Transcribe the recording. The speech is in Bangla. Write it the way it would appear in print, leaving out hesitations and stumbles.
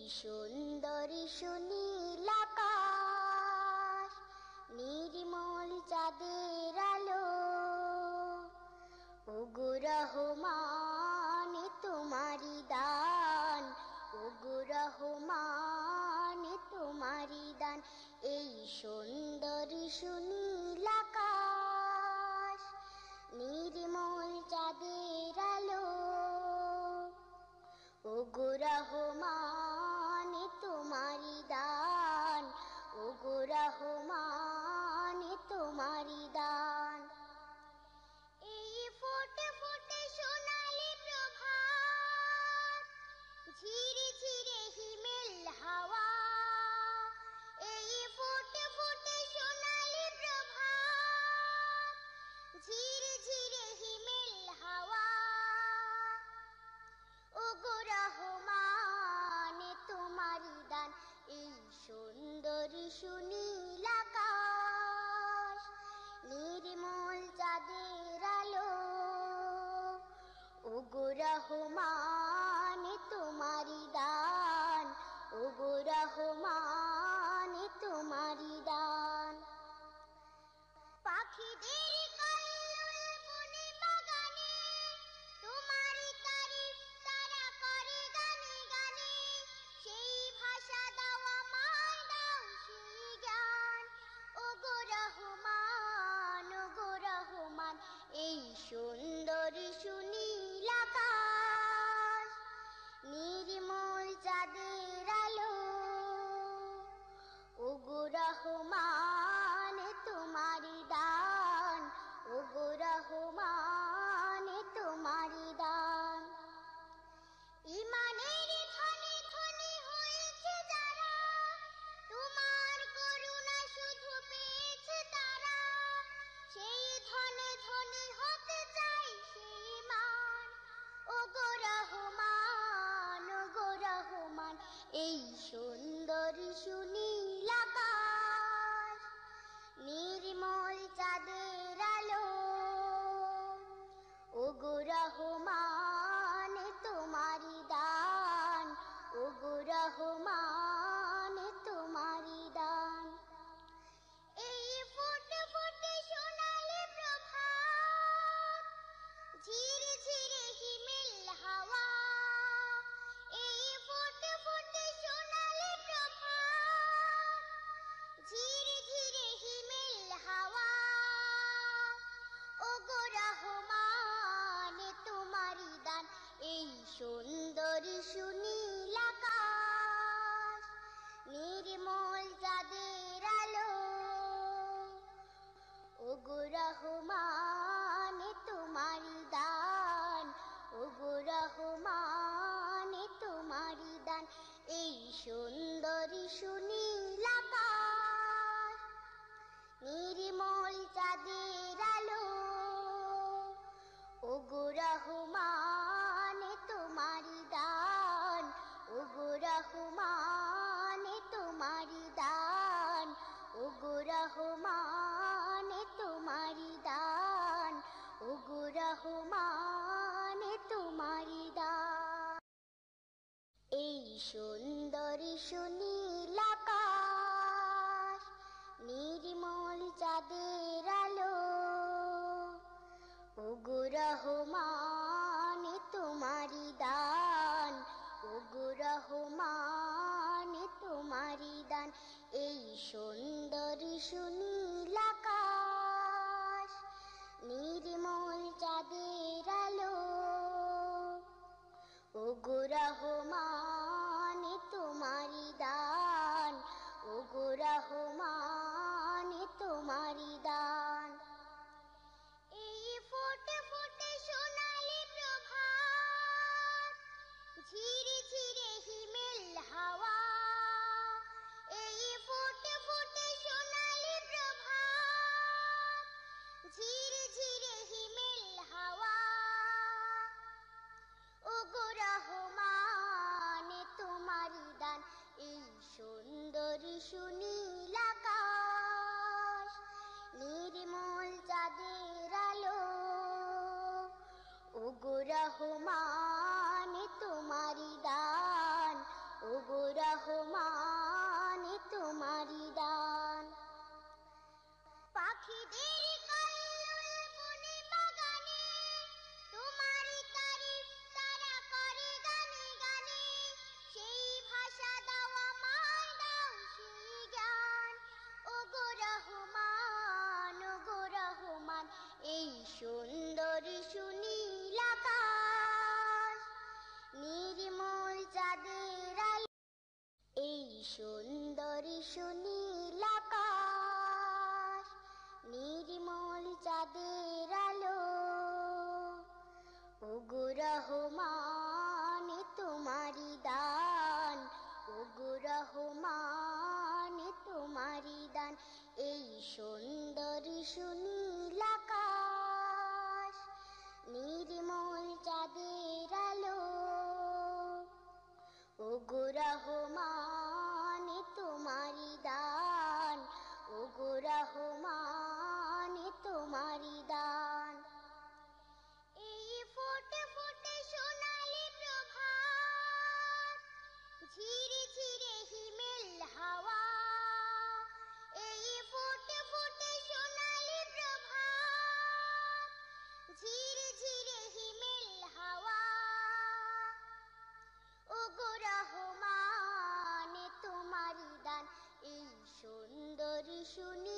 সুন্দর সুনীল আকাশ, নির্মল চাঁদের আলো, ওগো রহমান তোমারি দান, ওগো রহমান তোমারি দান। এই সুন্দর সুনীল আকাশ, নির্মল চাঁদের আলো, ওগো রহমান তোমারি দান, ওগো রহমান তোমারি দান। এই ফোটে ফোটে সোনালি প্রভাত, ঝিরে ঝিরে হিমেল হাওয়া, এই ফোটে ফোটে সোনালি প্রভাত, ঝিরে ঝিরে হিমেল হাওয়া, ওগো রহমান তোমারি দান। এই সুন্দর সুনীল আকাশ, নির্মল চাঁদের আলো, ওগো রহমান তোমারি দান, ওগো রহমান তোমারি দান। পাখিদের কল্লোল বনে বাগানে, তোমারি তারিফ তারা করে গানে গানে, সেই ভাষা দাও আমায়, দাও সেই জ্ঞান, ওগো রহমান, ওগো রহমান। এই সুন্দর সুনীল আকাশ, নির্মল চাঁদের আলো, ওগো রহমান তোমারি দান, ওগো রহমান তোমারি দান। ইমানের ধনে ধনে হয়েছে যারা, তোমার করুণা শুধু পেয়েছে তারা, সেই ধনে ধনে হতে চাই সেই মান, ওগো রহমান, ওগো রহমান। এই সুন্দর সুনীল আকাশ, নির্মল চাঁদের আলো, ওগো রহমান তোমারি দান, ওগো রহমান তোমারি দান। এই ফোটে ফোটে সোনালি প্রভাত, ঝিরে ঝিরে হিমেল হাওয়া, এই ফোটে ফোটে সোনালি প্রভাত, ঝিরে ঝিরে হিমেল হাওয়া, ওগো রহমান তোমারি দান। এই সুন্দর সুনীল আকাশ, নির্মল চাঁদের আলো, ওগো রহমান তোমারি দান, ওগো রহমান তোমারি দান। এই সুন্দর সুনীল আকাশ, নির্মল চাঁদের আলো, ওগো রহমান তোমারি দান, ওগো রহমান তোমারি দান, ওগো রহমান তোমারি দান, ওগো রহমান তোমারি দান। এই সুন্দর সুনীল আকাশ, নির্মল চাঁদের আলো, ওগো রহমান তোমারি দান, ওগো রহমান তোমারি দান। এই সুন্দর সুনীল আকাশ, নির্মল চাঁদের আলো, ওগো রহমান তোমারি দান, ওগো রহমান তোমারি দান। এই ফোটে ফোটে সোনালি প্রভাত, ঝিরে ঝিরে হিমেল হাওয়া, এই ফোটে ফোটে সোনালি প্রভাত, ঝিরে ঝিরে হিমেল হাওয়া, ওগো রহমান তোমারি দান। এই সুন্দর সুনীল আকাশ, নির্মল চাঁদের আলো, ওগো রহমান তোমারি দান, ওগো সুন্দরী সুনীল আকাশ, নির্মল চাঁদের আলো, ওগো রহমান তোমারি দান, ওগো রহমান তোমারি দান। এই সুন্দরী সুনীল আকাশ, নির্মল চাঁদের আলো, ওগো রহমান তোমারি দান, ওগো রহমান তোমারি দান। এই ফোটে ফোটে সোনালি প্রভাত, ঝিরে ঝিরে হিমেল হাওয়া, এই ফোটে ফোটে সোনালি প্রভাত, ঝিরে ঝিরে হিমেল হাওয়া, ওগো রহমান তোমারি দান। এই সুন্দরী সুনীল